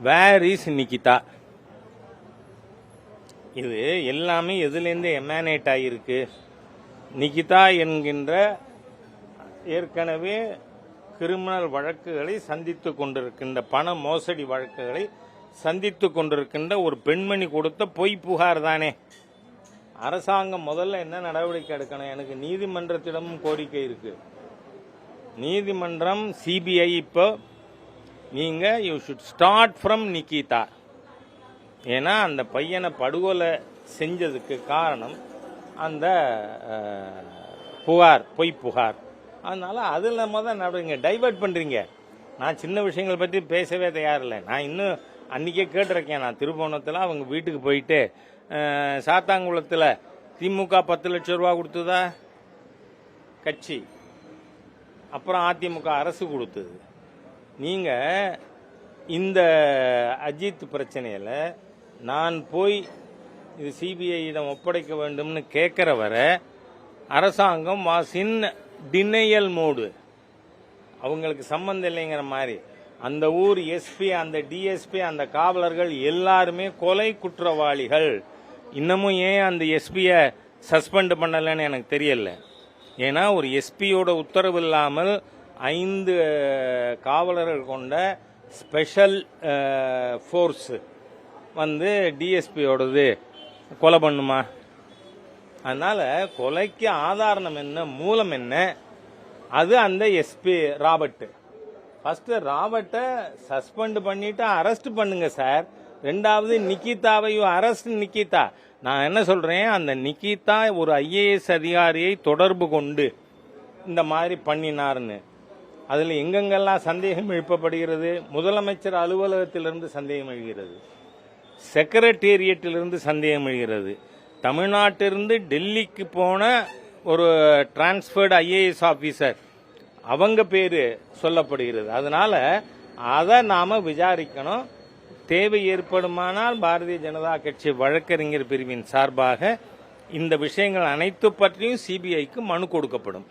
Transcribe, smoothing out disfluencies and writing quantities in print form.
Where is Nikita? இது எல்லாமே எதுலேருந்து எமானேட் ஆகியிருக்கு? நிகிதா என்கின்ற ஏற்கனவே கிரிமினல் வழக்குகளை சந்தித்து கொண்டிருக்கின்ற, பண மோசடி வழக்குகளை சந்தித்து கொண்டிருக்கின்ற ஒரு பெண்மணி கொடுத்த பொய் புகார் தானே. அரசாங்கம் முதல்ல என்ன நடவடிக்கை எடுக்கணும்? எனக்கு நீதிமன்றத்திடமும் கோரிக்கை இருக்கு. நீதிமன்றம், சிபிஐ, இப்போ நீங்க you should start from Nikita. ஏன்னா அந்த பையனை படுகொலை செஞ்சதுக்கு காரணம் அந்த புகார், பொய் புகார். அதனால அதில் நடவடிக்கை டைவர்ட் பண்றீங்க. நான் சின்ன விஷயங்கள் பற்றி பேசவே தயாரில்லை. நான் இன்னும் அன்றைக்கே கேட்டிருக்கேன். நான் திருப்போணத்தில் அவங்க வீட்டுக்கு போயிட்டு, சாத்தாங்குளத்தில் திமுக 10 லட்சம் ரூபா கொடுத்ததா கட்சி, அப்புறம் அதிமுக அரசு கொடுத்தது. நீங்கள் இந்த அஜித் பிரச்சனையில் நான் போய் இது சிபிஐயிடம் ஒப்படைக்க வேண்டும்னு கேட்குற வரை அரசாங்கம் வாஸ் இன் டினையல் மோடு. அவங்களுக்கு சம்பந்தம் இல்லைங்கிற மாதிரி அந்த ஊர் எஸ்பி, அந்த டிஎஸ்பி, அந்த காவலர்கள் எல்லாருமே கொலை குற்றவாளிகள். இன்னமும் ஏன் அந்த எஸ்பியை சஸ்பெண்ட் பண்ணலைன்னு எனக்கு தெரியல. ஏன்னா ஒரு எஸ்பியோட உத்தரவு இல்லாமல் 5 காவலர்கள் கொண்ட ஸ்பெஷல் ஃபோர்ஸ் டிஎஸ்பியோடது கொலை பண்ணுமா? அதனால கொலைக்கு ஆதாரம் என்ன, மூலம் என்ன? அது அந்த எஸ்பி ராபர்ட். ஃபர்ஸ்ட் ராபர்ட்டை சஸ்பெண்ட் பண்ணிட்டு அரெஸ்ட் பண்ணுங்க சார். ரெண்டாவது நிகிதாவையும் அரெஸ்ட் நிகிதா. நான் என்ன சொல்றேன், அந்த நிகிதா ஒரு ஐஏஎஸ் அதிகாரியை தொடர்பு கொண்டு இந்த மாதிரி பண்ணினார்னு அதுல எங்கெங்கெல்லாம் சந்தேகம் எழுப்பப்படுகிறது? முதலமைச்சர் அலுவலகத்திலிருந்து சந்தேகம் எழுகிறது, செக்ரட்டேரியட்டிலிருந்து சந்தேகம் எழுகிறது, தமிழ்நாட்டிலிருந்து டெல்லிக்கு போன ஒரு டிரான்ஸ்பர்டு ஐஏஎஸ் ஆபீசர் அவங்க பேரு சொல்லப்படுகிறது. அதனால அதை நாம விசாரிக்கணும். தேவை ஏற்படுமானால் பாரதிய ஜனதா கட்சி வழக்கறிஞர் பிரிவின் சார்பாக இந்த விஷயங்கள் அனைத்து பற்றியும் சிபிஐக்கு மனு கொடுக்கப்படும்.